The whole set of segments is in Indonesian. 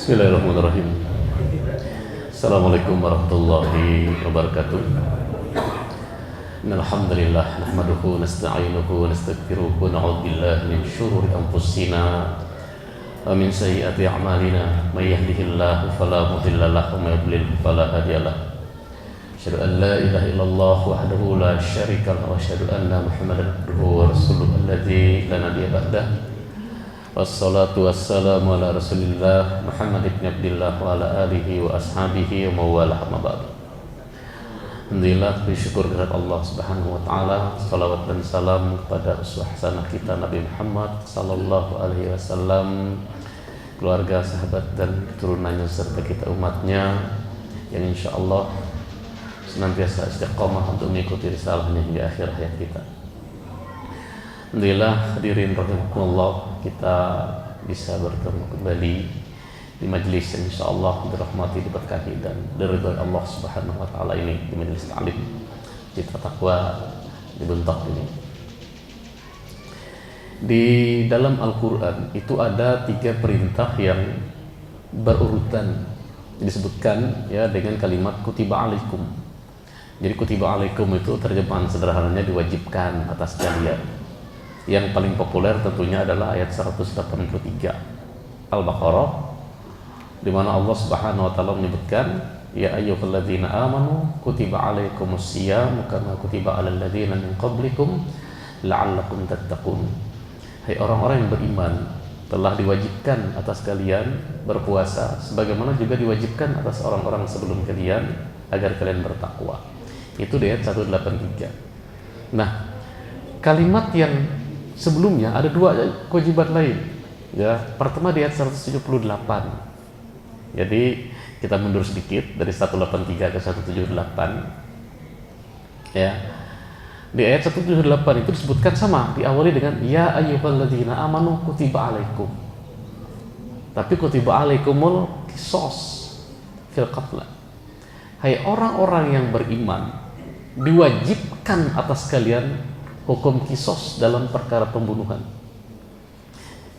Bismillahirrahmanirrahim. Assalamualaikum warahmatullahi wabarakatuh. Innal hamdalillah nahmaduhu nasta'inuhu wa nastaghfiruhu wa na'udzu billahi min shururi anfusina wa min sayyiati a'malina may yahdihillahu fala mudilla lahu wa may yudlil fala hadiya lahu. Asyhadu an la ilaha illallah wahdahu la syarika lahu wa asyhadu anna Muhammadan abduhu wa rasuluhu alladzi la nabiyya ba'dahu. Wassalatu wassalamu ala rasulillah Muhammad ibn Abdillah wa ala alihi wa ashabihi wa mawalah amma ba'du. Alhamdulillah, bersyukur kepada Allah subhanahu wa ta'ala. Salawat dan salam kepada uswah hasanah kita Nabi Muhammad sallallahu alaihi wasallam, keluarga, sahabat dan keturunannya serta kita umatnya yang insyaallah senantiasa istiqomah untuk mengikuti risalahnya hingga akhir hayat kita. Alhamdulillah, hadirin rahimakumullah, kita bisa bertemu kembali di majelis yang insyaallah dirahmati, diberkahi dan diridhai Allah Subhanahu wa taala ini, di majelis ta'lim Citra Taqwa di Buntok ini. Di dalam Al-Qur'an itu ada 3 perintah yang berurutan disebutkan ya dengan kalimat kutiba alaikum. Jadi kutiba alaikum itu terjemahan sederhananya diwajibkan atas kalian. Yang paling populer tentunya adalah ayat 183 Al-Baqarah, di mana Allah Subhanahu wa taala menyebutkan, ya ayyuhalladzina amanu kutiba alaikumusiyam kama kutiba alal ladzina min qablikum la'allakum tattaqun. Hai orang-orang yang beriman, telah diwajibkan atas kalian berpuasa sebagaimana juga diwajibkan atas orang-orang sebelum kalian agar kalian bertakwa. Itu di ayat 183. Nah, kalimat yang sebelumnya ada 2 kewajiban lain. Ya, pertama di ayat 178. Jadi kita mundur sedikit dari 183 ke 178. Ya. Di ayat 178 itu disebutkan sama, diawali dengan ya ayyuhalladzina amanu kutiba alaikum. Tapi kutiba alaikumul qisas fil qatl. Hai orang-orang yang beriman, diwajibkan atas kalian hukum kisos dalam perkara pembunuhan.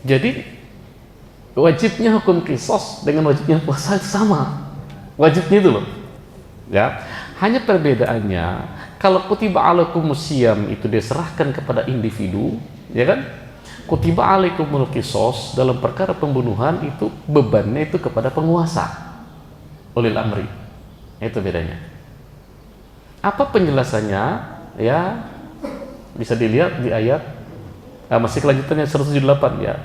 Jadi wajibnya hukum kisos dengan wajibnya puasa sama. Wajibnya itu loh. Ya. Hanya perbedaannya, kalau kutiba alaikumusiyam itu diserahkan kepada individu, ya kan? Kutiba alaikumul kisos dalam perkara pembunuhan itu bebannya itu kepada penguasa, ulil amri. Itu bedanya. Apa penjelasannya? Ya, bisa dilihat di ayat masih kelanjutannya 178 ya.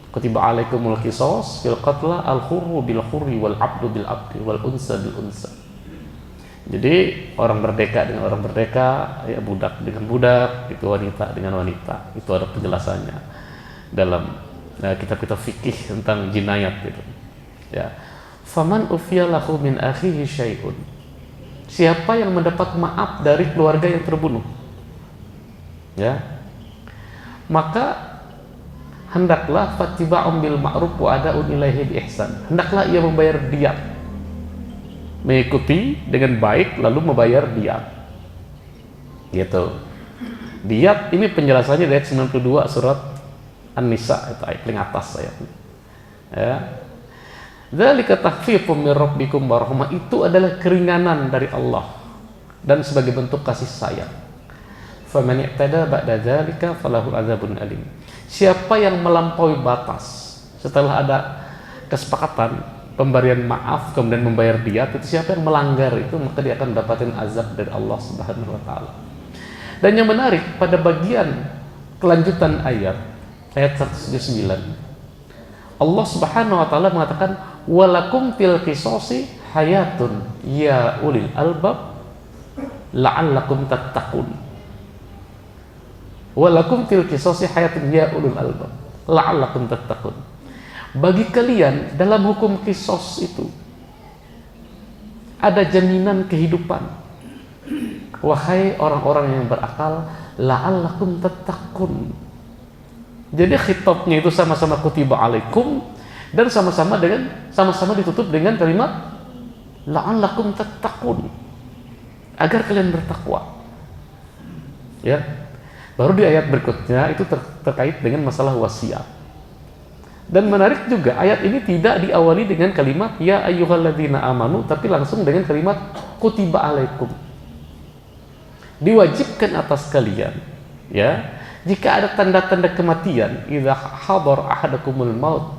Kutiba alaikumul qisas fil qatla al-hurru bil hurri wal 'abdu bil 'abdi wal unsa bil unsa. Jadi orang merdeka dengan orang merdeka, ya budak dengan budak, itu wanita dengan wanita. Itu ada penjelasannya dalam kitab-kitab fikih tentang jinayat gitu. Ya. Faman ufiya lahu min akhihi syai'un. Siapa yang mendapat maaf dari keluarga yang terbunuh, ya, maka hendaklah fattiba'un bil ma'ruf wa ada'un ilaihi bi ihsan. Hendaklah ia membayar diyat, mengikuti dengan baik lalu membayar diyat. Gitu. Diyat ini penjelasannya dari ayat 92 surat An-Nisa, itu ayat paling atas ayatnya. Ya. Dzalika takhfifum min rabbikum wa rahmah, itu adalah keringanan dari Allah dan sebagai bentuk kasih sayang. Faman i'tada ba'da dzalika falahu adzabun alim. Siapa yang melampaui batas setelah ada kesepakatan pemberian maaf kemudian membayar diyat, itu siapa yang melanggar itu maka dia akan mendapatkan azab dari Allah Subhanahu wa taala. Dan yang menarik pada bagian kelanjutan ayat 179, Allah Subhanahu wa taala mengatakan walakum fil qisasi hayatun ya ulil albab la'allakum tattaqun. Walakum fil qisasi hayatun ya ulul albab la'allakum tattaqun. Bagi kalian dalam hukum kisos itu ada jaminan kehidupan, wahai orang-orang yang berakal, la'allakum tattaqun. Jadi khitabnya itu sama-sama kutiba alaikum dan sama-sama ditutup dengan kalimat la'allakum tattaqun, agar kalian bertakwa. Ya. Baru di ayat berikutnya itu terkait dengan masalah wasiat. Dan menarik juga, ayat ini tidak diawali dengan kalimat ya ayyuhalladzina amanu, tapi langsung dengan kalimat kutiba alaikum. Diwajibkan atas kalian, ya, jika ada tanda-tanda kematian, idza hadar ahadakumul maut,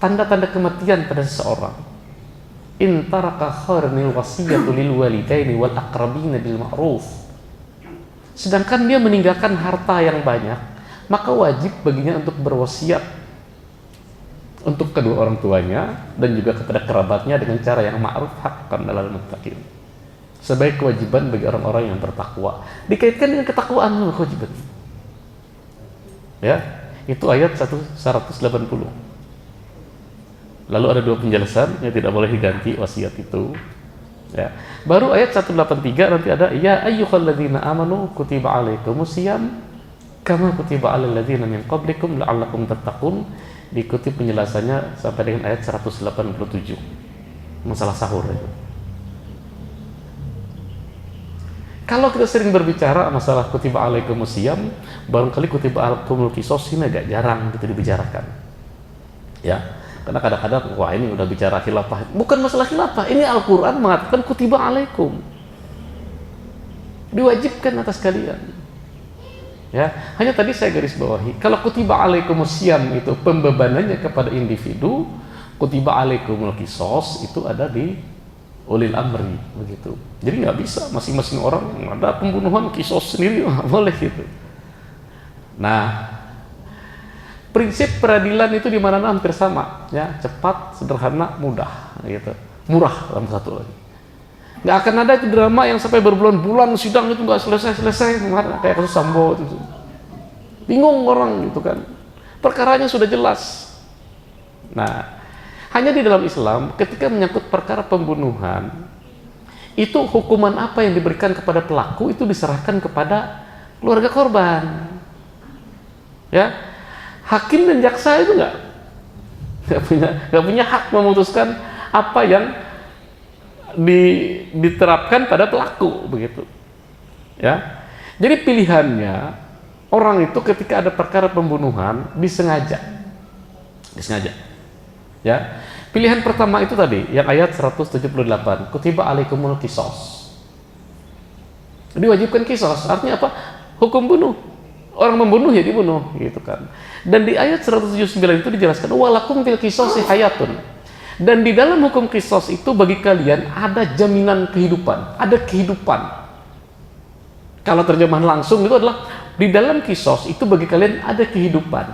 tanda-tanda kematian pada seseorang, in taraka khairul wasiyatu lil walidaini wal aqrabina bil ma'ruf. Sedangkan dia meninggalkan harta yang banyak, maka wajib baginya untuk berwasiat untuk kedua orang tuanya dan juga kepada kerabatnya dengan cara yang ma'ruf haqqan 'alal muttaqin. Sebagai kewajiban bagi orang-orang yang bertakwa. Dikaitkan dengan ketakwaan kewajiban. Ya, itu ayat 180. Lalu ada dua penjelasan yang tidak boleh diganti wasiat itu. Ya. Baru ayat 183 nanti ada ya ayyuhalladzina amanu kutiba alaikumusiyam kama kutiba alal ladzina min qablikum la'allakum tattaqun. Diikuti penjelasannya sampai dengan ayat 187 masalah sahur itu. Kalau kita sering berbicara masalah kutiba alaikumusiyam, barangkali kutiba alaikumul qisas ini agak jarang gitu dibicarakan. Ya, karena kadang-kadang wah ini udah bicara khilafah. Bukan masalah khilafah, ini Al-Qur'an mengatakan kutiba alaikum. Diwajibkan atas kalian. Ya, hanya tadi saya garis bawahi, kalau kutiba alaikumusiyam itu pembebanannya kepada individu, kutiba alaikumul qisas itu ada di ulil amri begitu. Jadi nggak bisa masing-masing orang ada pembunuhan qisas sendiri boleh gitu. Nah, prinsip peradilan itu di mana hampir sama, ya, cepat, sederhana, mudah gitu. Murah dalam satu lagi. Nggak akan ada itu drama yang sampai berbulan-bulan sidang itu nggak selesai-selesai, kayak kasus Sambo itu. Bingung orang gitu kan. Perkaranya sudah jelas. Nah, hanya di dalam Islam ketika menyangkut perkara pembunuhan, itu hukuman apa yang diberikan kepada pelaku itu diserahkan kepada keluarga korban. Ya, hakim dan jaksa itu nggak punya hak memutuskan apa yang diterapkan pada pelaku begitu. Ya, jadi pilihannya orang itu ketika ada perkara pembunuhan disengaja. Ya, pilihan pertama itu tadi yang ayat 178 kutiba alaikumul qisas. Diwajibkan qisas, artinya apa? Hukum bunuh. Orang membunuh ya dibunuh gitu kan. Dan di ayat 179 itu dijelaskan walakum fil qisasi hayatun. Dan di dalam hukum qisas itu bagi kalian ada jaminan kehidupan, ada kehidupan. Kalau terjemahan langsung itu adalah di dalam qisas itu bagi kalian ada kehidupan.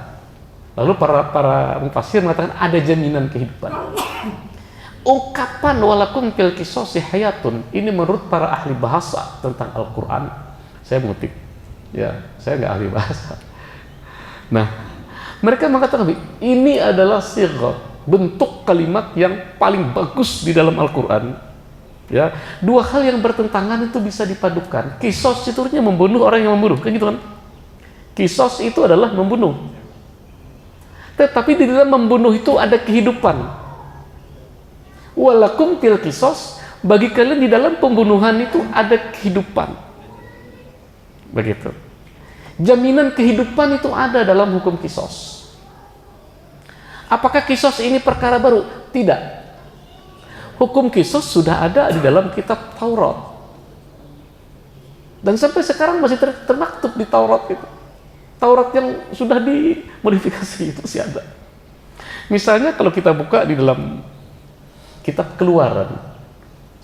Lalu para mufassir mengatakan ada jaminan kehidupan. Ungkapan walakum fil qisasi hayatun ini menurut para ahli bahasa tentang Al-Qur'an. Saya mengutip. Ya, saya nggak ahli bahasa. Nah, mereka mengatakan ini adalah sighah, bentuk kalimat yang paling bagus di dalam Al-Quran. Ya, dua hal yang bertentangan itu bisa dipadukan. Qisas itu artinya membunuh orang yang membunuh, kan gitu kan? Qisas itu adalah membunuh. Tetapi di dalam membunuh itu ada kehidupan. Walakum fil qisas, bagi kalian di dalam pembunuhan itu ada kehidupan. Begitu. Jaminan kehidupan itu ada dalam hukum qisas. Apakah qisas ini perkara baru? Tidak. Hukum qisas sudah ada di dalam kitab Taurat. Dan sampai sekarang masih termaktub di Taurat itu. Taurat yang sudah dimodifikasi itu masih ada. Misalnya kalau kita buka di dalam kitab Keluaran,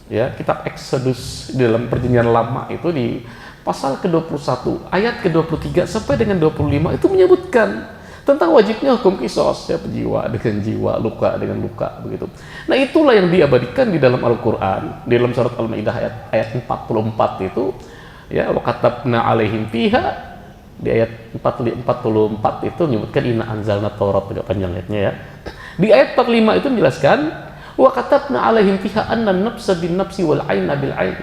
ya, kitab Exodus di dalam Perjanjian Lama itu di pasal ke-21 ayat ke-23 sampai dengan 25 itu menyebutkan tentang wajibnya hukum qisas, ya, jiwa dengan jiwa, luka dengan luka begitu. Nah, itulah yang diabadikan di dalam Al-Qur'an, di dalam surat Al-Maidah ayat 44 itu, ya, wa katabna alaihim fiha, di ayat 44 itu menyebutkan inna anzalna Taurat, agak panjang ayatnya ya. Di ayat 45 itu menjelaskan wa katabna alaihim fiha anna an-nafsa bin-nafsi wal 'aina bil-'ain.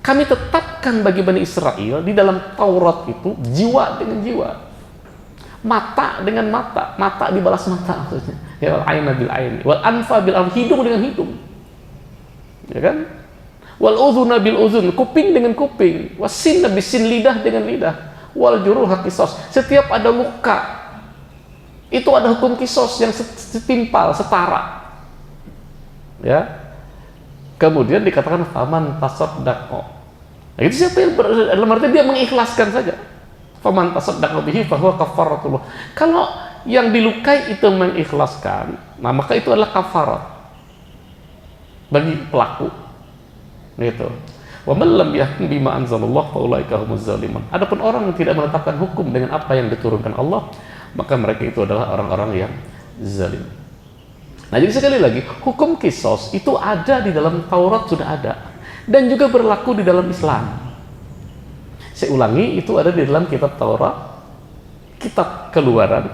Kami tetapkan bagi Bani Israel di dalam Taurat itu jiwa dengan jiwa, mata dengan mata, mata dibalas mata maksudnya. Ya, wal aina bil aini, wal anfa bil anf, hidung dengan hidung. Ya kan? Wal udhuna bil udhun, kuping dengan kuping, wasin bis sin, lidah dengan lidah, wal juruha qisas. Setiap ada luka itu ada hukum kisos yang setimpal, setara. Ya. Kemudian dikatakan faman tasaddaqa. Nah, itu siapa yang dalam arti dia mengikhlaskan saja. Faman tasaddaqa bihi fahuwa kafaratullah. Kalau yang dilukai itu mengikhlaskan, nah maka itu adalah kafarat bagi pelaku. Gitu. Wa man lam yahkum bima anzalallah fa ulaika humuz zalimun. Adapun orang yang tidak menetapkan hukum dengan apa yang diturunkan Allah, maka mereka itu adalah orang-orang yang zalim. Nah, jadi sekali lagi, hukum kisos itu ada di dalam Taurat, sudah ada, dan juga berlaku di dalam Islam. Saya ulangi, itu ada di dalam kitab Taurat, kitab Keluaran,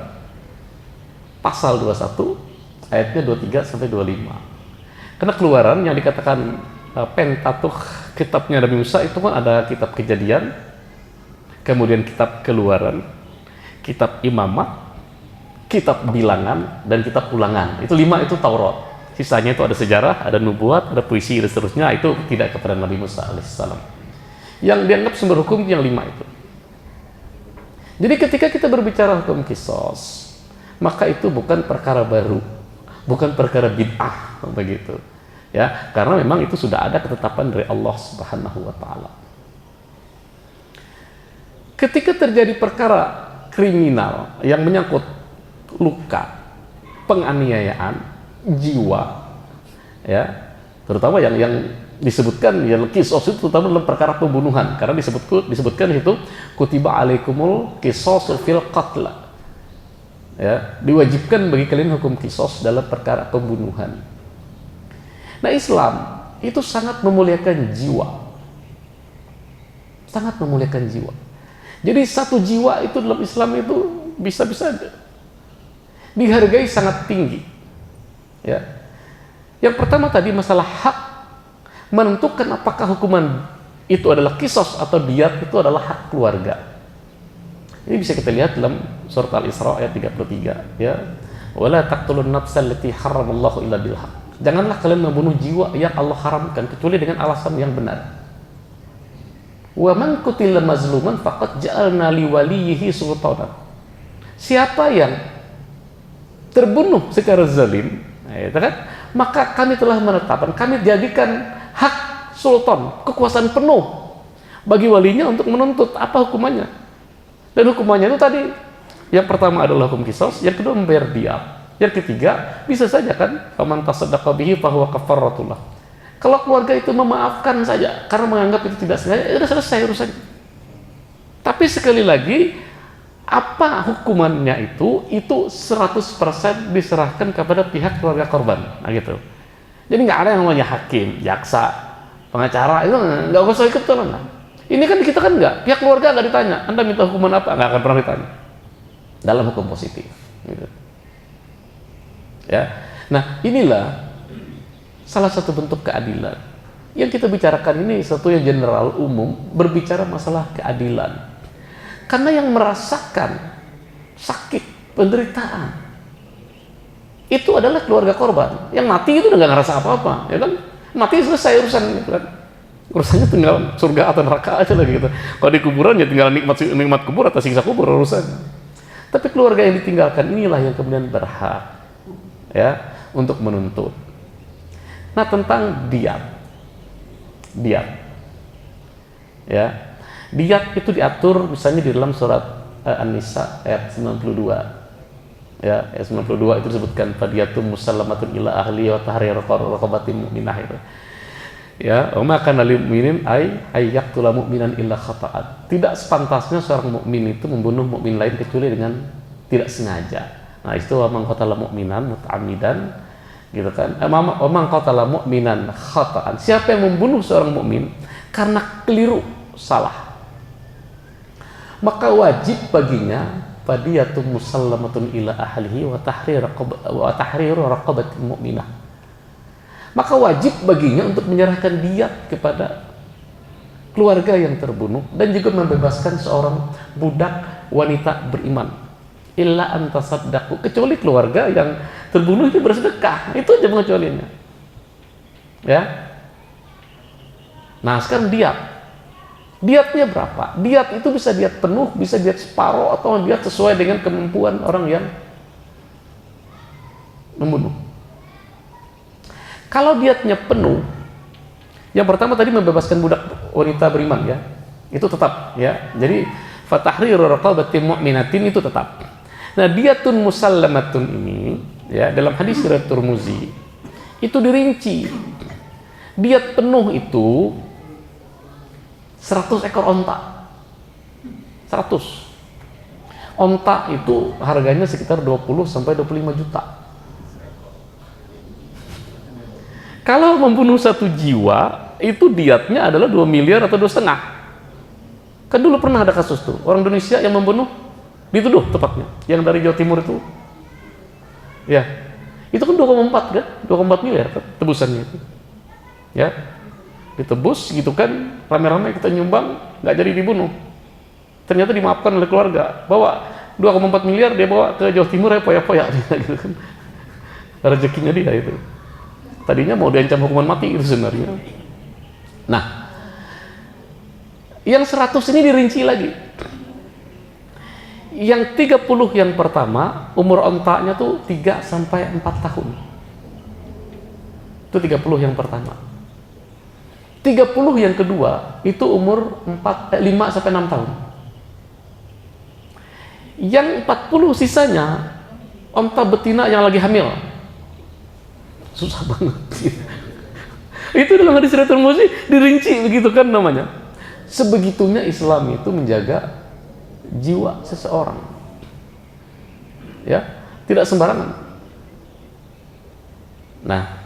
pasal 21, ayatnya 23 sampai 25. Karena Keluaran yang dikatakan Pentateuch, kitabnya Nabi Musa, itu kan ada kitab Kejadian, kemudian kitab Keluaran, kitab Imamat, kitab Bilangan, dan kitab Ulangan. Itu 5 itu Taurat. Sisanya itu ada sejarah, ada nubuat, ada puisi, dan seterusnya. Itu tidak kepada Nabi Musa alaihissalam. Yang dianggap sumber hukum yang 5 itu. Jadi ketika kita berbicara hukum kisos, maka itu bukan perkara baru, bukan perkara bid'ah, begitu. Ya, karena memang itu sudah ada ketetapan dari Allah Subhanahu wa taala. Ketika terjadi perkara kriminal yang menyangkut luka, penganiayaan, jiwa, ya, terutama yang disebutkan yang kisos itu terutama dalam perkara pembunuhan, karena disebutkan itu kutiba alaikumul qisasu fil qatl, ya, diwajibkan bagi kalian hukum kisos dalam perkara pembunuhan. Nah, Islam itu sangat memuliakan jiwa, sangat memuliakan jiwa. Jadi satu jiwa itu dalam Islam itu bisa-bisa dihargai sangat tinggi. Ya. Yang pertama tadi masalah hak, menentukan apakah hukuman itu adalah kisos atau diyat, itu adalah hak keluarga. Ini bisa kita lihat dalam surat Al-Isra ayat 33, ya. Wala taqtulun nafsal lati haramallahu illa bil haq. Janganlah kalian membunuh jiwa yang Allah haramkan kecuali dengan alasan yang benar. Wa man qutila mazluman faqad ja'alna liwaliyhi sultanan. Siapa yang terbunuh secara zalim, itu kan, maka kami telah menetapkan, kami jadikan hak sultan, kekuasaan penuh bagi walinya untuk menuntut apa hukumannya. Dan hukumannya itu tadi, yang pertama adalah hukum kisos, yang kedua membayar diat, yang ketiga bisa saja kan faman tasaddaqa bihi fahuwa kafaratullah. Kalau keluarga itu memaafkan saja karena menganggap itu tidak sengaja, ya sudah selesai urusan. Tapi sekali lagi, apa hukumannya itu 100% diserahkan kepada pihak keluarga korban. Nah gitu. Jadi nggak ada yang namanya hakim, jaksa, pengacara, itu nggak usah ikut tuh. Ini kan kita kan nggak, pihak keluarga nggak ditanya, Anda minta hukuman apa, nggak akan pernah ditanya dalam hukum positif. Gitu. Ya, nah inilah salah satu bentuk keadilan yang kita bicarakan ini, satu yang general umum, berbicara masalah keadilan. Karena yang merasakan sakit, penderitaan itu adalah keluarga korban. Yang mati itu udah nggak ngerasa apa-apa, ya kan? Mati selesai urusan, gitu kan? Urusannya tinggal surga atau neraka aja lah gitu. Kalau di kuburan ya tinggal nikmat kubur atau siksa kubur urusannya. Tapi keluarga yang ditinggalkan inilah yang kemudian berhak, ya, untuk menuntut. Nah, tentang diat, ya, diat itu diatur misalnya di dalam surat An-Nisa ayat 92, ya, ayat 92 itu disebutkan fadiyatum musallamatun ila ahli wa tahriru raqabatin mu'minah itu, ya, wa ma kana lil mu'minin ay yaqtula mu'minan illa khata'an. Tidak sepantasnya seorang mukmin itu membunuh mukmin lain kecuali dengan tidak sengaja. Nah, itu wa man qatala mu'minan muta'ammidan, gitu kan. Wa man qatala mu'minan khata'an. Siapa yang membunuh seorang mukmin karena keliru, salah, maka wajib baginya fadiyatun musallamatun ila ahlihi wa tahriru raqabatin mu'minah. Maka wajib baginya untuk menyerahkan diat kepada keluarga yang terbunuh dan juga membebaskan seorang budak wanita beriman. Illa an tasaddaqu, kecuali keluarga yang terbunuh itu bersedekah, itu aja pengecualiannya. Ya. Nah, sekarang diat. Diatnya berapa? Diat itu bisa diat penuh, bisa diat separuh, atau diat sesuai dengan kemampuan orang yang membunuh. Kalau diatnya penuh, yang pertama tadi membebaskan budak wanita beriman ya, itu tetap ya. Jadi fatahriru raqabatin mu'minatin itu tetap. Nah, diyatun musallamatun ini ya, dalam hadis riwayat Tirmizi itu dirinci. Diat penuh itu 100 ekor onta. 100. Onta itu harganya sekitar 20 sampai 25 juta. Kalau membunuh satu jiwa, itu diatnya adalah 2 miliar atau 2,5. Kan dulu pernah ada kasus tuh, orang Indonesia yang membunuh, dituduh tepatnya, yang dari Jawa Timur itu. Ya, itu kan 2,4 kan? 2,4 miliar kan tebusannya itu. Ya, ditebus gitu kan, rame-rame kita nyumbang, nggak jadi dibunuh. Ternyata dimaafkan oleh keluarga, bawa 2,4 miliar dia bawa ke Jawa Timur ya poya-poya gitu kan. Rezekinya dia itu. Tadinya mau diancam hukuman mati itu sebenarnya. Nah, yang 100 ini dirinci lagi. Yang 30 yang pertama, umur ontaknya tuh 3 sampai 4 tahun. Itu 30 yang pertama. 30 yang kedua, itu umur 5 sampai 6 tahun. Yang 40 sisanya, onta betina yang lagi hamil. Susah banget. Itu dalam hadis riwayat Tirmizi dirinci begitu kan namanya. Sebegitunya Islam itu menjaga jiwa seseorang. Ya, tidak sembarangan. Nah,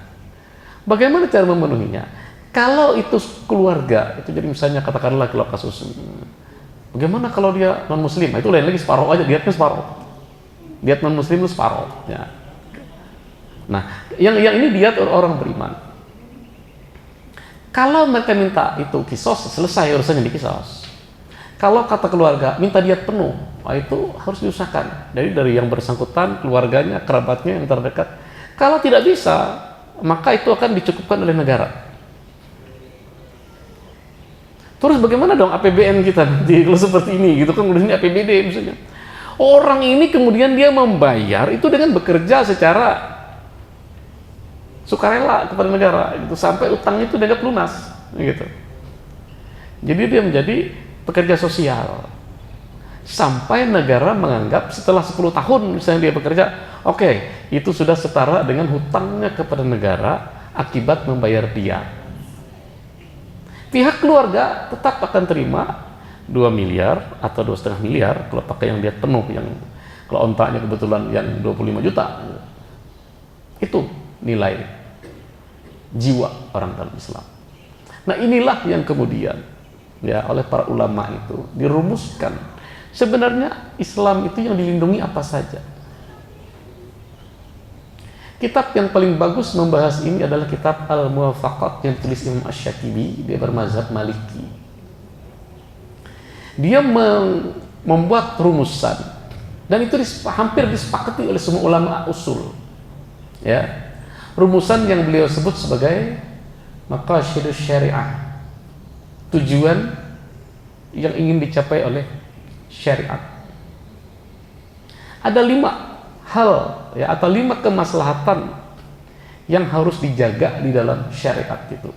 bagaimana cara memenuhinya? Kalau itu keluarga, itu jadi misalnya katakanlah kalau kasus, bagaimana kalau dia non muslim? Itu lain lagi, separuh aja, diatnya separuh. Diat non muslim itu separuh. Ya. Nah, yang ini diat orang beriman. Kalau mereka minta itu kisos, selesai urusannya di kisos. Kalau kata keluarga minta diat penuh, itu harus diusahakan dari yang bersangkutan, keluarganya, kerabatnya yang terdekat. Kalau tidak bisa, maka itu akan dicukupkan oleh negara. Terus bagaimana dong APBN kita nanti kalau seperti ini gitu kan, udah ini APBD misalnya. Orang ini kemudian dia membayar itu dengan bekerja secara sukarela kepada negara gitu, sampai utangnya itu dianggap lunas gitu. Jadi dia menjadi pekerja sosial sampai negara menganggap setelah 10 tahun misalnya dia bekerja, oke, itu sudah setara dengan hutangnya kepada negara akibat membayar dia. Pihak keluarga tetap akan terima 2 miliar atau 2,5 miliar kalau pakai yang diat penuh, yang kalau ontaknya kebetulan yang 25 juta. Itu nilai jiwa orang dalam Islam. Nah, inilah yang kemudian ya oleh para ulama itu dirumuskan. Sebenarnya Islam itu yang dilindungi apa saja. Kitab yang paling bagus membahas ini adalah kitab Al-Muwafaqat yang tulis Imam Asy-Syatibi, dia bermazhab Maliki. Dia membuat rumusan dan itu hampir disepakati oleh semua ulama usul. Ya. Rumusan yang beliau sebut sebagai maqasidus syariah. Tujuan yang ingin dicapai oleh syariat. Ada 5 hal ya, atau 5 kemaslahatan yang harus dijaga di dalam syariat itu.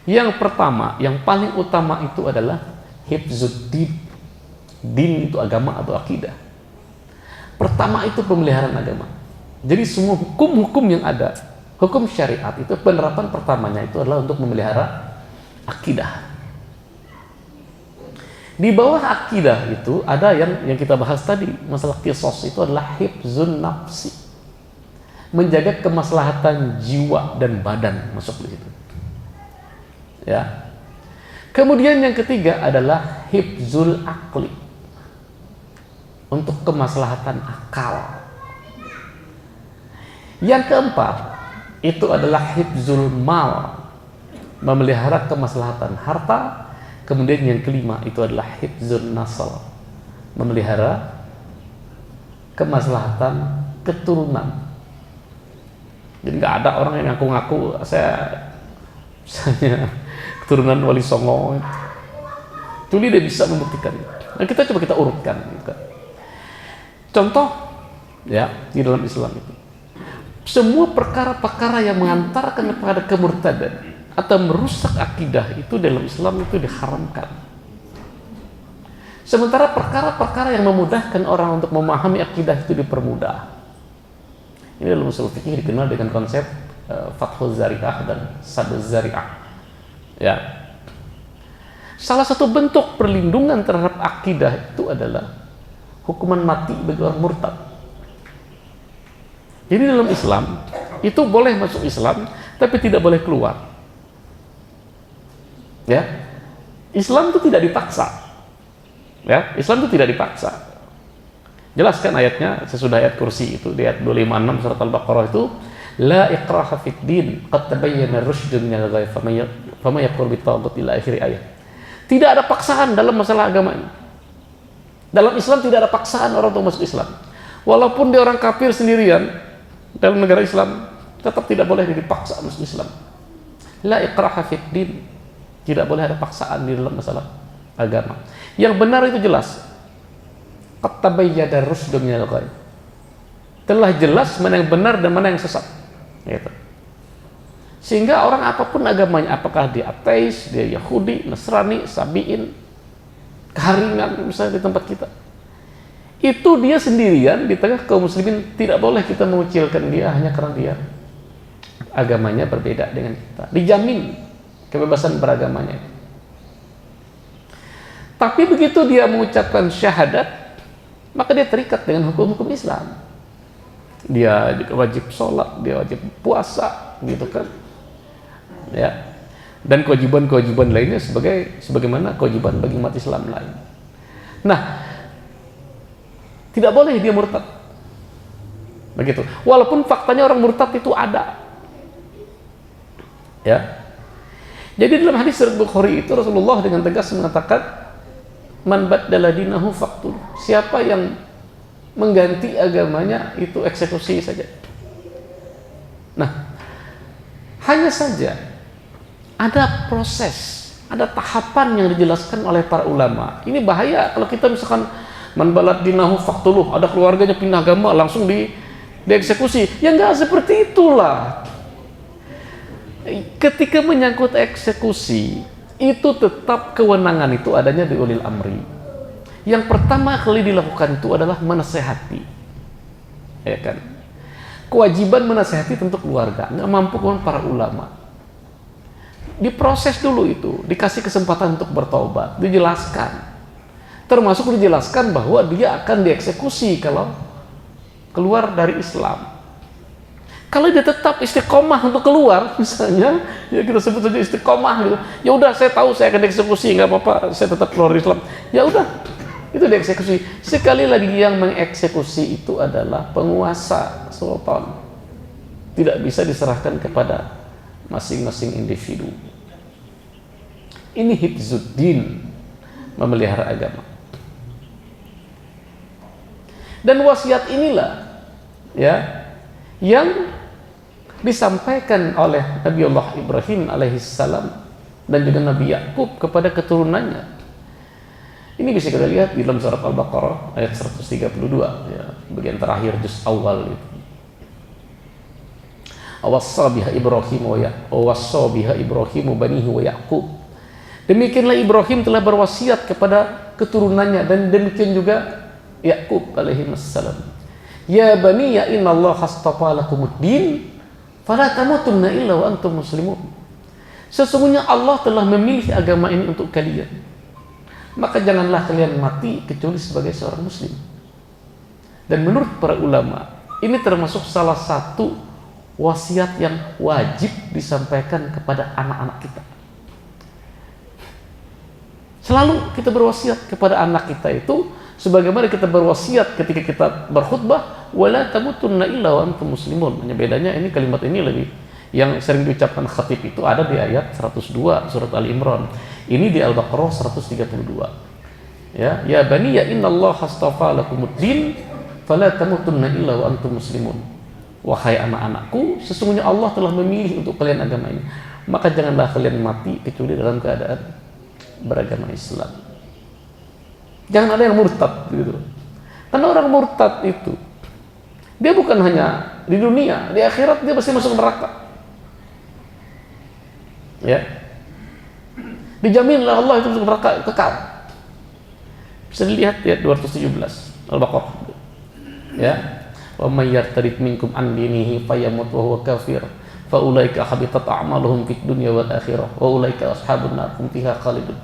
Yang pertama, yang paling utama itu adalah hifzuddin. Din itu agama atau akidah. Pertama itu pemeliharaan agama. Jadi semua hukum-hukum yang ada, hukum syariat itu penerapan pertamanya itu adalah untuk memelihara akidah. Di bawah akidah itu ada yang kita bahas tadi, masalah kisos itu adalah hifzun nafsi, menjaga kemaslahatan jiwa dan badan masuk di situ. Ya. Kemudian yang ketiga adalah hifzul akli, untuk kemaslahatan akal. Yang keempat itu adalah hifzul mal, memelihara kemaslahatan harta. Kemudian yang kelima itu adalah hifzun nasl, memelihara kemaslahatan keturunan. Jadi nggak ada orang yang ngaku-ngaku saya misalnya keturunan Wali Songo, itu dia bisa membuktikan. Nah, kita coba kita urutkan gitu. Contoh ya di dalam Islam itu semua perkara-perkara yang mengantarkan kepada kemurtadan atau merusak akidah itu dalam Islam itu diharamkan. Sementara perkara-perkara yang memudahkan orang untuk memahami akidah itu dipermudah. Ini dalam usul fikih dikenal dengan konsep fathul zari'ah dan saduz zari'ah. Ya. Salah satu bentuk perlindungan terhadap akidah itu adalah hukuman mati bagi orang murtad. Jadi dalam Islam itu boleh masuk Islam tapi tidak boleh keluar. Ya. Islam itu tidak dipaksa. Ya, Islam itu tidak dipaksa. Jelaskan ayatnya sesudah ayat kursi itu di ayat 256 surat Al-Baqarah itu la ikraha fid din qad tabayyana ar-rusydu minal ghayy faman yakfur bit-taghut ila akhir ayat. Tidak ada paksaan dalam masalah agama ini. Dalam Islam tidak ada paksaan orang untuk masuk Islam. Walaupun dia orang kafir sendirian dalam negara Islam, tetap tidak boleh dipaksa masuk Islam. La ikraha fid din. Tidak boleh ada paksaan di dalam masalah agama. Yang benar itu jelas. Qad tabayyana ar-rusydu minal ghayy. Telah jelas mana yang benar dan mana yang sesat. Gitu. Sehingga orang apapun agamanya, apakah dia ateis, dia Yahudi, Nasrani, Sabi'in, keharingan misalnya di tempat kita, itu dia sendirian di tengah kaum muslimin, tidak boleh kita mengucilkan dia hanya karena dia agamanya berbeda dengan kita. Dijamin kebebasan beragamanya. Tapi begitu dia mengucapkan syahadat, maka dia terikat dengan hukum-hukum Islam. Dia wajib sholat, dia wajib puasa, gitu kan? Ya. Dan kewajiban-kewajiban lainnya sebagaimana kewajiban bagi umat Islam lain. Nah, tidak boleh dia murtad. Begitu. Walaupun faktanya orang murtad itu ada. Ya. Jadi dalam hadis riwayat Bukhari itu Rasulullah dengan tegas mengatakan man baddala dinahu faqtul. Siapa yang mengganti agamanya itu eksekusi saja. Nah, hanya saja ada proses, ada tahapan yang dijelaskan oleh para ulama. Ini bahaya kalau kita misalkan man balad dinahu faqtuluh, ada keluarganya pindah agama langsung dieksekusi. Ya enggak seperti itulah. Ketika menyangkut eksekusi, itu tetap kewenangan itu adanya di ulil amri. Yang pertama kali dilakukan itu adalah menasehati, ya kan? Kewajiban menasehati tentu keluarga, nggak mampu kan para ulama. Diproses dulu itu, dikasih kesempatan untuk bertobat, dijelaskan, termasuk dijelaskan bahwa dia akan dieksekusi kalau keluar dari Islam. Kalau dia tetap istiqomah untuk keluar, misalnya, ya kita sebut saja istiqomah gitu. Ya udah, saya tahu saya akan dieksekusi, nggak apa-apa, saya tetap keluar dari Islam. Ya udah, itu dieksekusi. Sekali lagi yang mengeksekusi itu adalah penguasa sultan. Tidak bisa diserahkan kepada masing-masing individu. Ini hifzuddin, memelihara agama. Dan wasiat inilah ya yang disampaikan oleh Nabiullah Ibrahim alaihissalam dan juga Nabi Yakub kepada keturunannya. Ini bisa kita lihat di dalam surat Al-Baqarah ayat 132 ya, bagian terakhir juz awal itu. Awassa biha Ibrahim banihi wa Yaqub. Demikianlah Ibrahim telah berwasiat kepada keturunannya dan demikian juga Yaqub alaihissalam. Ya bani ya innallaha astafa lakumuddin fala tamutunna illa wa antum muslimun. Sesungguhnya Allah telah memilih agama ini untuk kalian. Maka janganlah kalian mati kecuali sebagai seorang muslim. Dan menurut para ulama, ini termasuk salah satu wasiat yang wajib disampaikan kepada anak-anak kita. Selalu kita berwasiat kepada anak kita itu sebagaimana kita berwasiat ketika kita berkhutbah, wala tamutunna illa wa antum muslimun. Hanya bedanya ini kalimat ini lebih yang sering diucapkan khatib itu ada di ayat 102 surat Ali Imran. Ini di Al-Baqarah 132. Ya, ya bani ya innallaha astafa lakumuddin fala tamutunna illa wa antum muslimun. Wahai anak-anakku, sesungguhnya Allah telah memilih untuk kalian agama ini. Maka janganlah kalian mati kecuali dalam keadaan beragama Islam. Jangan ada yang murtad gitu. Karena orang murtad itu dia bukan hanya di dunia, di akhirat dia pasti masuk neraka. Ya. Dijamin oleh Allah itu masuk neraka kekal. Bisa dilihat ya 217 Al-Baqarah. Ya. Wa may yartadid minkum an dinihi fayamut wa huwa kafir fa ulaika habitat a'maluhum fid dunya wal akhirah wa ulaika ashabun nar hum fiha khalidun.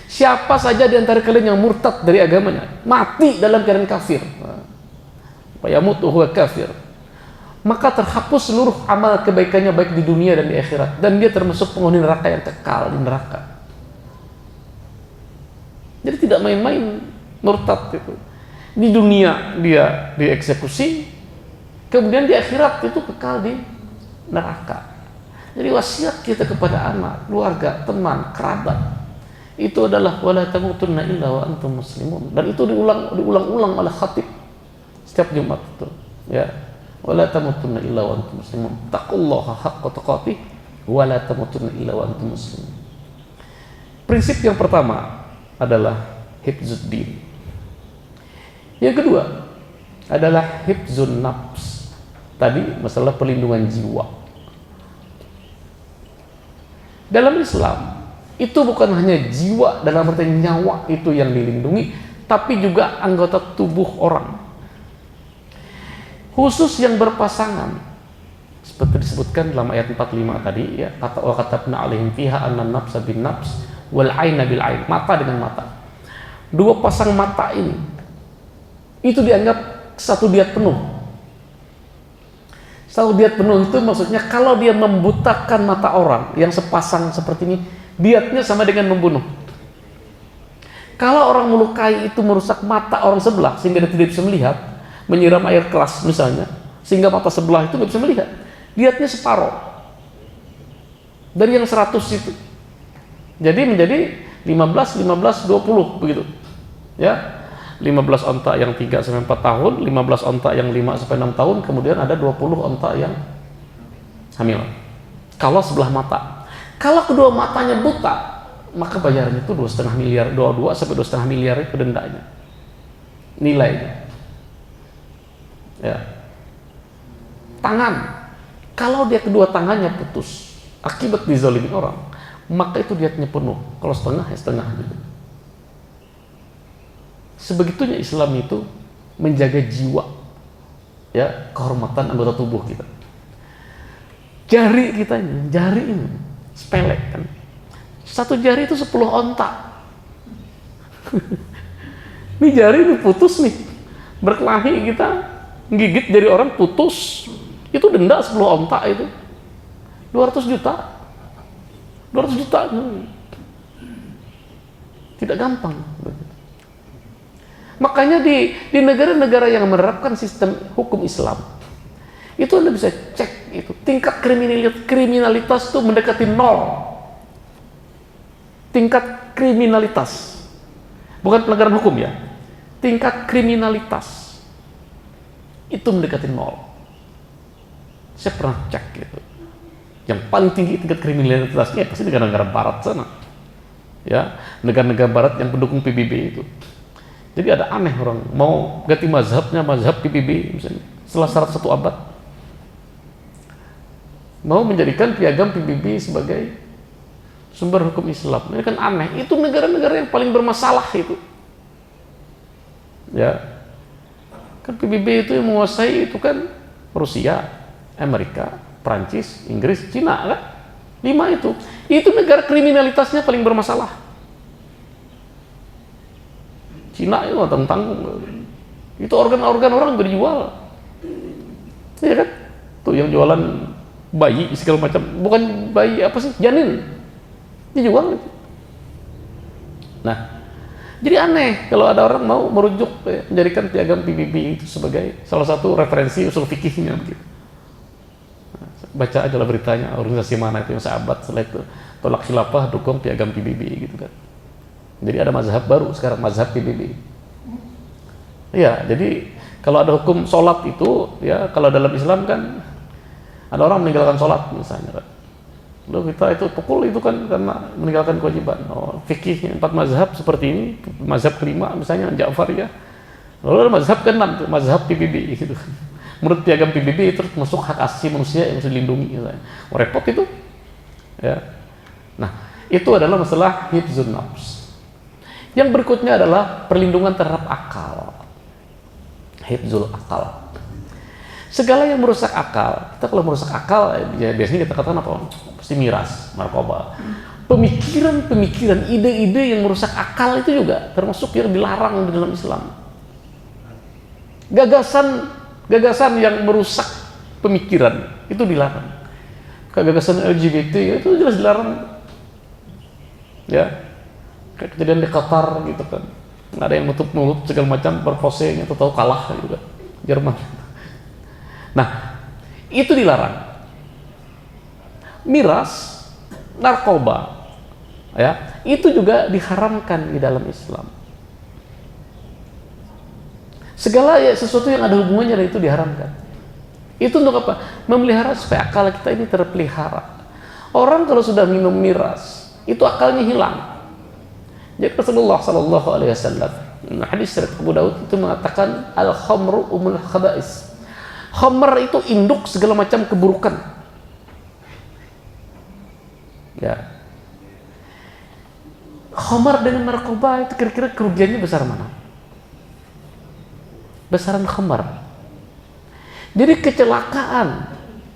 Siapa saja di antara kalian yang murtad dari agamanya, mati dalam keadaan kafir, fayamut wa huwa kafir, maka terhapus seluruh amal kebaikannya baik di dunia dan di akhirat, dan dia termasuk penghuni neraka yang kekal di neraka. Jadi tidak main-main murtad itu. Di dunia dia dieksekusi, kemudian di akhirat itu kekal di neraka. Jadi wasiat kita kepada anak, keluarga, teman, kerabat itu adalah wala tamutunna illa wa antum muslimun, dan itu diulang-ulang oleh khatib setiap Jumat itu. Ya, wala tamutunna illa wa antum muslimun, taqullaha haqqa tuqatih wala tamutunna illa wa antum muslimun. Prinsip yang pertama adalah hifzuddin. Yang kedua adalah hifzun nafs. Tadi masalah perlindungan jiwa. Dalam Islam itu bukan hanya jiwa dalam arti nyawa itu yang dilindungi, tapi juga anggota tubuh orang. Khusus yang berpasangan. Seperti disebutkan dalam ayat 45 tadi ya, kata wa katabna alaihim fiha anna nafsa bin nafs wal aina bil ain, mata dengan mata. Dua pasang mata ini itu dianggap satu diat penuh. Satu diat penuh itu maksudnya kalau dia membutakan mata orang yang sepasang seperti ini, diatnya sama dengan membunuh. Kalau orang melukai itu merusak mata orang sebelah sehingga dia tidak bisa melihat, menyiram air keras misalnya, sehingga mata sebelah itu nggak bisa melihat, diatnya separuh dari yang 100 itu. Jadi menjadi 15, 15, 20 begitu. Ya. 15 onta yang 3 sampai 4 tahun, 15 onta yang 5 sampai 6 tahun, kemudian ada 20 onta yang hamil. Kalau sebelah mata. Kalau kedua matanya buta, maka bayarnya itu 2,5 miliar, 22 sampai 2,5 miliar itu dendanya. Nilainya. Ya. Tangan. Kalau dia kedua tangannya putus akibat dizalimi orang, maka itu diatnya penuh. Kalau setengah ya setengah gitu. Sebegitunya Islam itu menjaga jiwa, ya, kehormatan anggota tubuh kita. Jari kita ini, jari ini sepele kan. Satu jari itu 10 onta. Ini jari ini putus nih, berkelahi kita gigit jari orang putus, itu denda 10 onta itu 200 juta. 200 juta tidak gampang. Makanya di negara-negara yang menerapkan sistem hukum Islam itu Anda bisa cek itu tingkat kriminalitas itu mendekati 0. Tingkat kriminalitas, bukan pelanggaran hukum ya, tingkat kriminalitas itu mendekati 0. Saya pernah cek gitu. Yang paling tinggi tingkat kriminalitasnya pasti negara-negara barat sana, ya, negara-negara barat yang pendukung PBB itu. Jadi ada aneh orang mau ganti mazhabnya, mazhab PBB misalnya setelah 101 abad, mau menjadikan piagam PBB sebagai sumber hukum Islam. Ini kan aneh. Itu negara-negara yang paling bermasalah itu, ya kan. PBB itu yang menguasai itu kan Rusia, Amerika, Prancis, Inggris, Cina kan. 5 itu negara kriminalitasnya paling bermasalah. Cina itu tentang itu organ-organ orang berjual, ya kan? Tuh yang jualan bayi segala macam, bukan bayi apa sih, janin dijual. Nah, jadi aneh kalau ada orang mau merujuk menjadikan piagam PBB itu sebagai salah satu referensi usul fikihnya begitu. Nah, baca aja lah beritanya, organisasi mana itu yang sahabat setelah itu tolak khilafah, dukung piagam PBB gitu kan. Jadi ada mazhab baru sekarang, mazhab PBB. Ya, jadi kalau ada hukum sholat itu, ya kalau dalam Islam kan ada orang meninggalkan sholat misalnya kan. Lalu kita itu pukul itu kan karena meninggalkan kewajiban. Oh, fikihnya 4 mazhab seperti ini, mazhab kelima misalnya Ja'fariyah. Lalu ada mazhab ke-6, mazhab PBB gitu kan. menurut piagam PBB itu termasuk hak asasi manusia yang harus dilindungi. Repot itu. Ya. Nah, itu adalah masalah hifzun nafs. Yang berikutnya adalah perlindungan terhadap akal. Hifzul akal. Segala yang merusak akal, kita kalau merusak akal, ya biasanya kita katakan apa? Pasti miras, narkoba. Pemikiran, ide-ide yang merusak akal itu juga termasuk yang dilarang di dalam Islam. Gagasan yang merusak pemikiran itu dilarang. Gagasan LGBT itu jelas dilarang. Ya, kayak kejadian di Qatar gitu kan. Ada yang nutup mulut segala macam, berpose, atau tahu kalah juga Jerman. Nah, itu dilarang. Miras, narkoba, ya, itu juga diharamkan di dalam Islam. Segala sesuatu yang ada hubungannya dengan itu diharamkan. Itu untuk apa? Memelihara supaya akal kita ini terpelihara. Orang kalau sudah minum miras, itu akalnya hilang. Jadi Rasulullah Sallallahu Alaihi Wasallam, hadis riwayat Abu Daud itu mengatakan al-khamru umul khaba'is. Khamr itu induk segala macam keburukan. Ya. Khamr dengan narkoba itu kira-kira kerugiannya besar mana? Besaran khamr. Jadi kecelakaan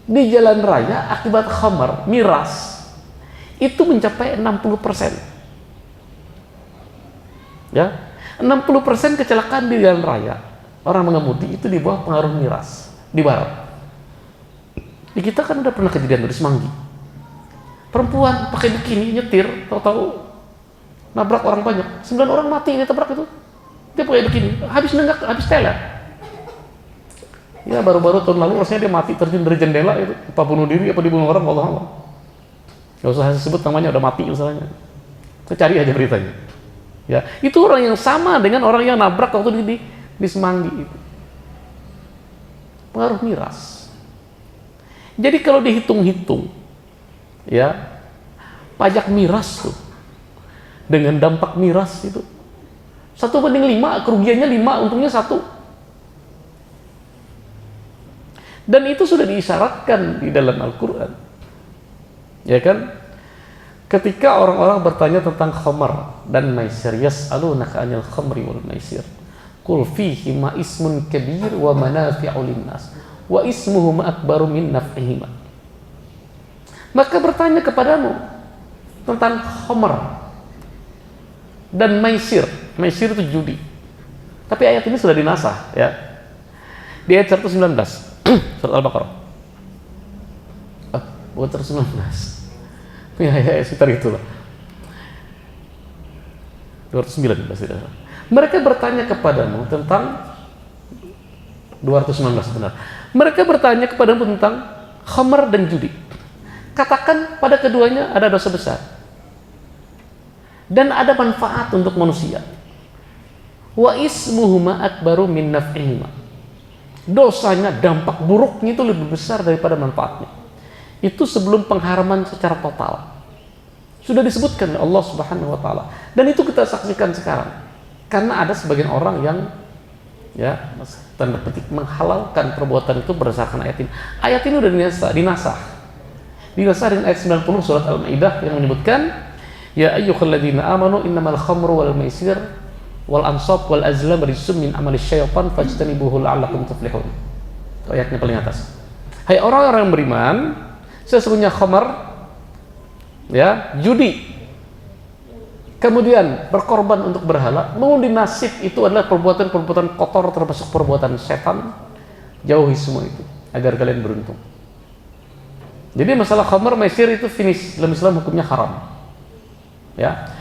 di jalan raya akibat khamr, miras, itu mencapai 60%. Ya, 60% kecelakaan di jalan raya orang mengemudi itu di bawah pengaruh miras. Di barat, di kita kan udah pernah kejadian di Semanggi, perempuan pakai bikini nyetir, tahu-tahu nabrak orang banyak, 9 orang mati ditabrak itu. Dia pakai bikini, habis nenggak, habis teler. Ya baru-baru tahun lalu rasanya dia mati terjun dari jendela itu, apa bunuh diri apa dibunuh orang, Allah Allah. Gak usah saya sebut namanya, udah mati misalnya. Kita cari aja beritanya. Ya, itu orang yang sama dengan orang yang nabrak waktu di Semanggi itu. Pengaruh miras. Jadi kalau dihitung-hitung, ya, pajak miras tuh dengan dampak miras itu 1/5, kerugiannya 5, untungnya 1. Dan itu sudah diisyaratkan di dalam Al-Quran, ya kan? Ketika orang-orang bertanya tentang khamar dan maisir, yas'alunaka 'anil khamri wal maisir, qul fihima ismun kabir wa manafi'u linnas wa ismuhuma akbaru min naf'ihima. Maka bertanya kepadamu tentang khamar dan maisir. Maisir itu judi. Tapi ayat ini sudah dinasah, ya. Di ayat 119 surat Al-Baqarah. Bukan 119. Ya, sekitar itulah. 219 tidak. Mereka bertanya kepadamu tentang 219 benar. Mereka bertanya kepadamu tentang khamar dan judi. Katakan pada keduanya ada dosa besar dan ada manfaat untuk manusia. Wa ismuhuma akbaru min naf'ihima. Dosanya, dampak buruknya itu lebih besar daripada manfaatnya. Itu sebelum pengharaman secara total. Sudah disebutkan oleh Allah Subhanahu wa taala. Dan itu kita saksikan sekarang. Karena ada sebagian orang yang, ya, tanda petik menghalalkan perbuatan itu berdasarkan ayat ini. Ayat ini sudah dinasah. Dinasah dengan ayat 90 surat Al-Maidah yang menyebutkan, ya ayyuhalladzina amanu innamal khamru wal maisir wal ansab wal azlam rijsum min amali syaitan fajtanibuhu la'allakum tuflihun. Itu ayatnya paling atas. Hai orang-orang yang beriman, sesungguhnya khamar, ya, judi, kemudian berkorban untuk berhala, mengundi nasib, itu adalah perbuatan-perbuatan kotor termasuk perbuatan setan. Jauhi semua itu agar kalian beruntung. Jadi masalah khamar maisir itu finish, dalam Islam hukumnya haram. Ya.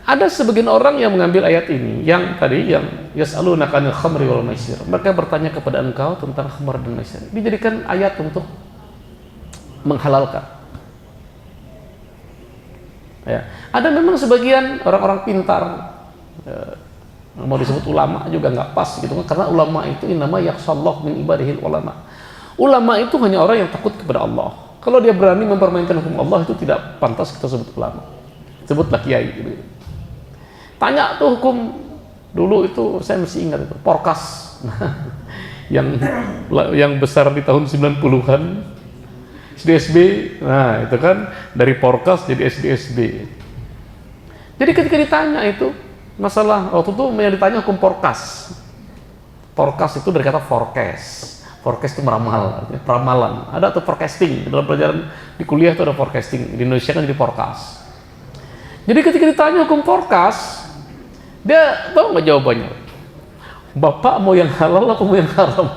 Ada sebagian orang yang mengambil ayat ini yang tadi, yang yas'alunaka 'anil khamri wal maisir. Mereka bertanya kepada engkau tentang khamar dan maisir. Dijadikan ayat untuk menghalalkan. Ya. Ada memang sebagian orang-orang pintar, mau disebut ulama juga nggak pas gitu kan, karena ulama itu nama yakhshallah min ibadihil ulama. Ulama itu hanya orang yang takut kepada Allah. Kalau dia berani mempermainkan hukum Allah, itu tidak pantas kita sebut ulama. Sebutlah kiai gitu. Tanya tuh hukum dulu itu, saya masih ingat itu, Porkas. yang besar di tahun 90-an, SD-SB, nah itu kan dari Porkas jadi SD-SB. Jadi ketika ditanya itu masalah, waktu itu yang ditanya hukum Porkas. Porkas itu dari kata forecast. Forecast itu meramal, artinya peramalan. Ada tuh forecasting, dalam pelajaran di kuliah itu ada forecasting, di Indonesia kan jadi forecast. Jadi ketika ditanya hukum forecast, dia tahu nggak jawabannya? Bapak mau yang halal atau mau yang haram?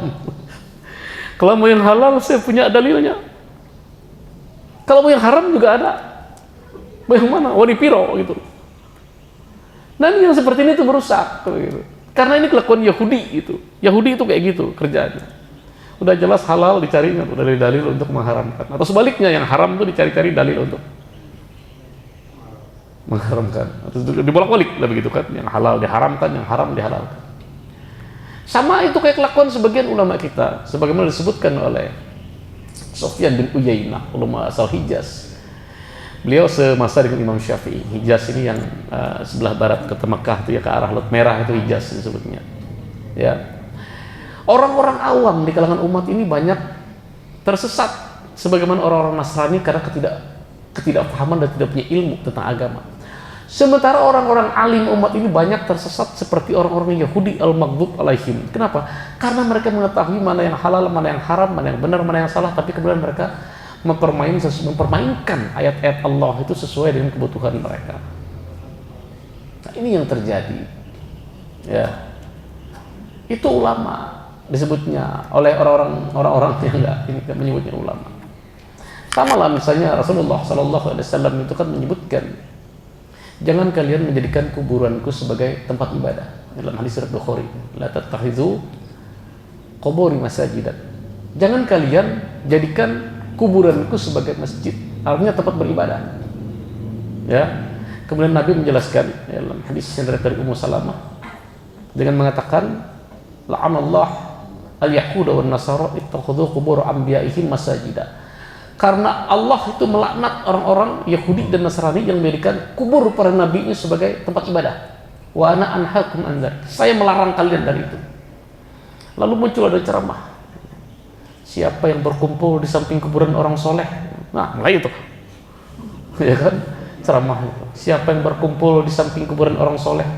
Kalau mau yang halal saya punya dalilnya. Kalau mau yang haram juga ada. Mau yang mana? Wanipiro gitu. Nah ini yang seperti ini tuh merusak gitu. Karena ini kelakuan Yahudi gitu. Yahudi itu kayak gitu kerjaannya. Udah jelas halal dicari dalil-dalil untuk mengharamkan. Atau sebaliknya yang haram tuh dicari-cari dalil untuk mengharamkan. Atau dibolak-balik lah begitu kan. Yang halal diharamkan, yang haram dihalalkan. Sama itu kayak kelakuan sebagian ulama kita, sebagaimana disebutkan oleh Sufyan bin Uyainah, ulama asal Hijaz. Beliau semasa dengan Imam Syafi'i. Hijaz ini yang sebelah barat kota Mekah itu ya, ke arah Laut Merah itu Hijaz disebutnya. Ya. Orang-orang awam di kalangan umat ini banyak tersesat sebagaimana orang-orang Nasrani karena ketidakpahaman dan tidak punya ilmu tentang agama. Sementara orang-orang alim umat ini banyak tersesat seperti orang-orang Yahudi al-Maghdub alaihim. Kenapa? Karena mereka mengetahui mana yang halal, mana yang haram, mana yang benar, mana yang salah, tapi kemudian mereka mempermainkan ayat-ayat Allah itu sesuai dengan kebutuhan mereka. Nah, ini yang terjadi. Ya. Itu ulama disebutnya oleh orang-orang yang enggak menyebutnya ulama. Sama lah misalnya Rasulullah SAW itu kan menyebutkan, jangan kalian menjadikan kuburanku sebagai tempat ibadah. Dalam hadis riwayat Bukhari, la tattakhidhu quburi masajidan. Jangan kalian jadikan kuburanku sebagai masjid, artinya tempat beribadah. Ya. Kemudian Nabi menjelaskan dalam hadis yang dari Ummu Salamah dengan mengatakan, la'anallah al-yahuda wan nasara ittakhadhu qubur anbiya'ihim masajida. Karena Allah itu melaknat orang-orang Yahudi dan Nasrani yang menjadikan kubur para nabinya sebagai tempat ibadah. Wa ana anhaakum an dzalik. Saya melarang kalian dari itu. Lalu muncul ada ceramah. Siapa yang berkumpul di samping kuburan orang soleh? Nah, mulai itu. Ya kan? Ceramah itu. Siapa yang berkumpul di samping kuburan orang soleh?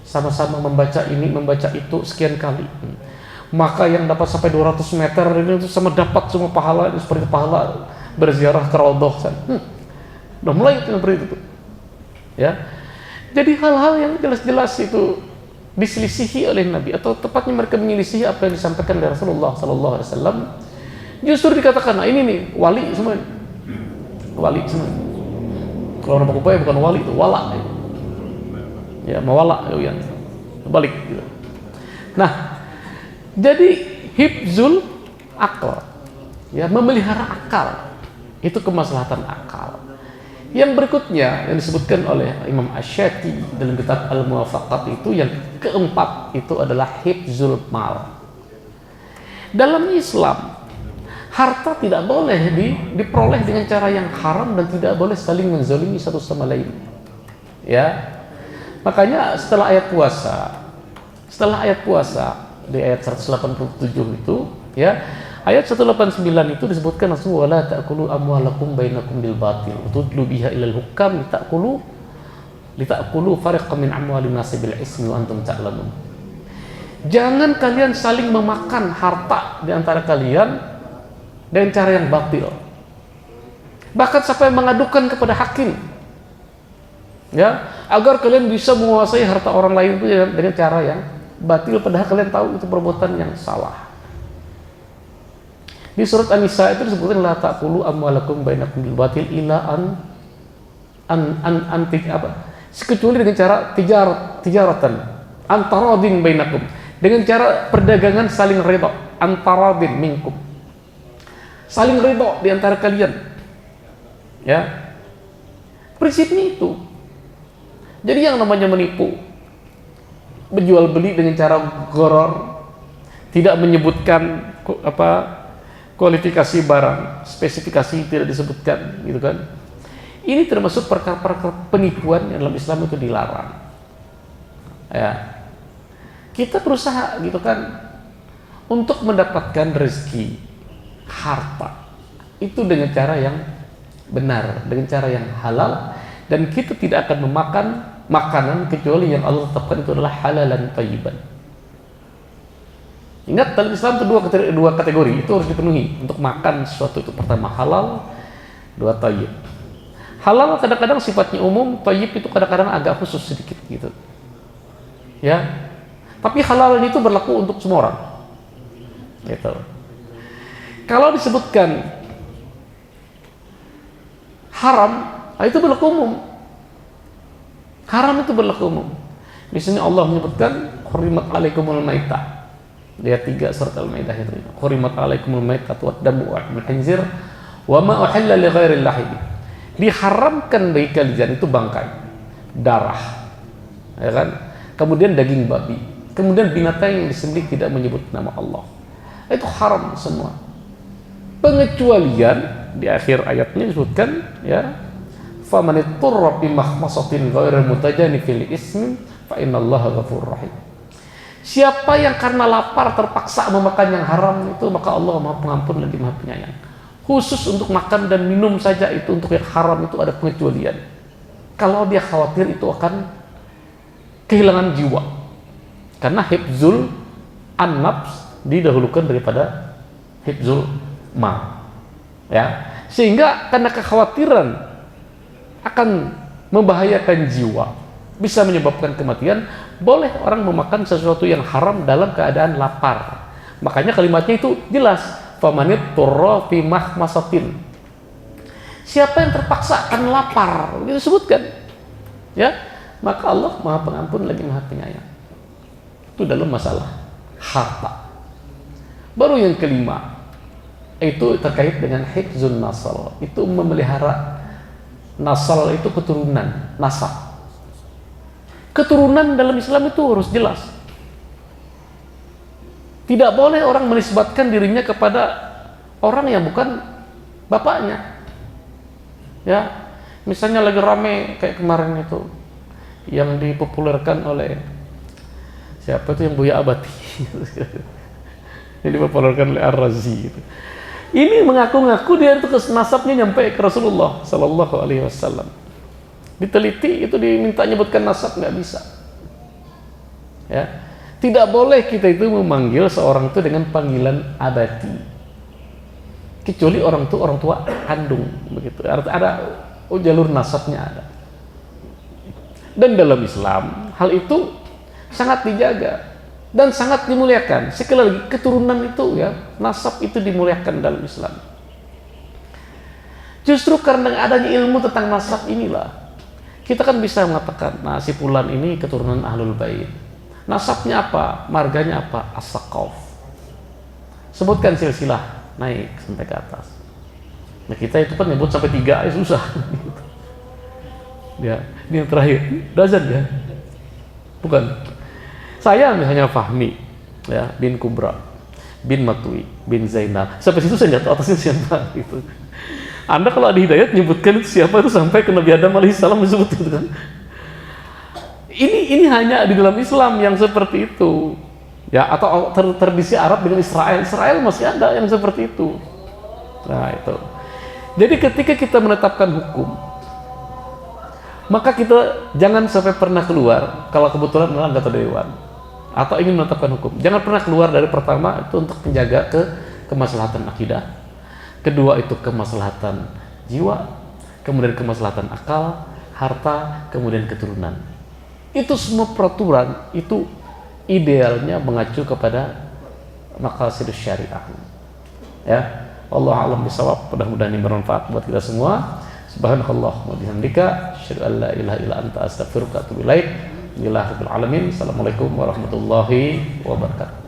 Sama-sama membaca ini, membaca itu sekian kali. Maka yang dapat sampai 200 meter ini itu sama dapat semua pahala, itu seperti pahala berziarah ke Raudhah. Udah mulai itu seperti itu. Ya. Jadi hal-hal yang jelas-jelas itu diselisihi oleh Nabi, atau tepatnya mereka menyelisihi apa yang disampaikan oleh Rasulullah SAW. Justru dikatakan, nah ini nih wali semua. Wali semua. Kalau orang Papua bukan wali itu wala. Ya, mawala yang balik gitu. Nah, jadi hifzul akal, ya, memelihara akal, itu kemaslahatan akal. Yang berikutnya yang disebutkan oleh Imam Asy-Syatibi dalam kitab Al-Muwafaqat itu yang keempat itu adalah hifzul mal. Dalam Islam, harta tidak boleh diperoleh dengan cara yang haram dan tidak boleh saling menzalimi satu sama lain. Ya, makanya setelah ayat puasa di ayat 187 itu, ya, ayat 189 itu disebutkan langsung, wala ta'kulu amwalakum bainakum bil batil tudlu biha ilal hukam litakulu fariqan min amwalin nasi bil ismi wa antum ta'lamun. Jangan kalian saling memakan harta di antara kalian dengan cara yang batil, bahkan sampai mengadukan kepada hakim, ya, agar kalian bisa menguasai harta orang lain itu dengan cara yang batil, padahal kalian tahu itu perbuatan yang salah. Di surat An-Nisa itu disebutkan, la ta'kulu amwalakum bainakum bil batil ila kecuali dengan cara tijaratan antaradin bainakum, dengan cara perdagangan saling ridha, antaradin minkum, saling ridha di antara kalian. Ya. Prinsipnya itu. Jadi yang namanya menipu, menjual beli dengan cara gharar, tidak menyebutkan kualifikasi barang, spesifikasi tidak disebutkan, gitu kan. Ini termasuk perkara-perkara penipuan yang dalam Islam itu dilarang. Ya. Kita berusaha gitu kan untuk mendapatkan rezeki, harta, itu dengan cara yang benar, dengan cara yang halal, dan kita tidak akan memakan makanan kecuali yang Allah tetapkan itu adalah halalan thayyiban. Ingat, dalam Islam itu dua kategori itu harus dipenuhi untuk makan sesuatu itu. Pertama halal, dua thayyib. Halal kadang-kadang sifatnya umum, thayyib itu kadang-kadang agak khusus sedikit gitu. Ya. Tapi halal itu berlaku untuk semua orang. Gitu. Kalau disebutkan haram, itu berlaku umum. Haram itu berlaku umum. Di sini Allah menyebutkan hurimat alaikumul maitah. Ayat 3 surat Al-Maidah itu. Hurimat alaikumul maitah wa damu wa lahmul khinzir wa ma uhilla li ghairillahi bih. Diharamkan bagi kalian itu bangkai, darah, ya kan? Kemudian daging babi, kemudian binatang yang disembelih tidak menyebut nama Allah. Itu haram semua. Pengecualian di akhir ayatnya disebutkan, ya, faman ittara fi mahmasatin ghairi mutajanifil ismin fa innallaha ghafurur rahim. Siapa yang karena lapar terpaksa memakan yang haram itu, maka Allah Maha Pengampun lagi Maha Penyayang. Khusus untuk makan dan minum saja itu, untuk yang haram itu ada pengecualian. Kalau dia khawatir itu akan kehilangan jiwa, karena hifzul an-nafs didahulukan daripada hifzul mal, ya. Sehingga karena kekhawatiran akan membahayakan jiwa, bisa menyebabkan kematian, boleh orang memakan sesuatu yang haram dalam keadaan lapar. Makanya kalimatnya itu jelas, famanit turra fi mahmasatin. Siapa yang terpaksa akan lapar, itu disebutkan, ya, maka Allah Maha Pengampun lagi Maha Penyayang. Itu dalam masalah harta. Baru yang kelima, itu terkait dengan hifzun nasal. Itu memelihara nasal, itu keturunan, nasab. Keturunan dalam Islam itu harus jelas. Tidak boleh orang menisbatkan dirinya kepada orang yang bukan bapaknya. Ya, misalnya lagi rame kayak kemarin itu yang dipopulerkan oleh siapa itu, yang Buya Abati. Ini dipopulerkan oleh Ar-Razi gitu. Ini mengaku-ngaku dia itu nasabnya nyampe ke Rasulullah Sallallahu Alaihi Wasallam. Diteliti itu diminta nyebutkan nasab, nggak bisa. Ya, tidak boleh kita itu memanggil seorang itu dengan panggilan abati, kecuali orang tua kandung, begitu. Ada jalur nasabnya ada. Dan dalam Islam hal itu sangat dijaga dan sangat dimuliakan. Sekali lagi, keturunan itu, ya, nasab itu dimuliakan dalam Islam. Justru karena adanya ilmu tentang nasab inilah kita kan bisa mengatakan, nah, si fulan ini keturunan Ahlul Bait. Nasabnya apa? Marganya apa? As-Saqaf. Sebutkan silsilah naik sampai ke atas. Nah, kita itu kan nyebut sampai 3 ya susah. Ya, ini yang terakhir. Dazan ya? Bukan. Saya misalnya Fahmi, ya, bin Kubra, bin Matui, bin Zainal. Sampai situ saya nggak tahu atasnya siapa gitu. Anda kalau ada hidayat nyebutkan itu siapa itu sampai ke Nabi Adam alaihissalam disebut itu kan. Ini hanya di dalam Islam yang seperti itu. Ya, atau tradisi Arab dengan Israel. Israel masih ada yang seperti itu. Nah, itu. Jadi ketika kita menetapkan hukum, maka kita jangan sampai pernah keluar, kalau kebetulan adalah anggota dewan atau ingin menetapkan hukum, jangan pernah keluar dari pertama itu untuk menjaga kemaslahatan akidah, kedua itu kemaslahatan jiwa, kemudian kemaslahatan akal, harta, kemudian keturunan. Itu semua peraturan itu idealnya mengacu kepada maqasid syariah. Ya, Allah a'lam bishawab. Mudah-mudahan ini bermanfaat buat kita semua. Subhanallah wa bihamdika, asyhadu an la ilaha illa anta, astaghfiruka wa atubu ilaik. Alhamdulillahirabbil alamin. Assalamualaikum warahmatullahi wabarakatuh.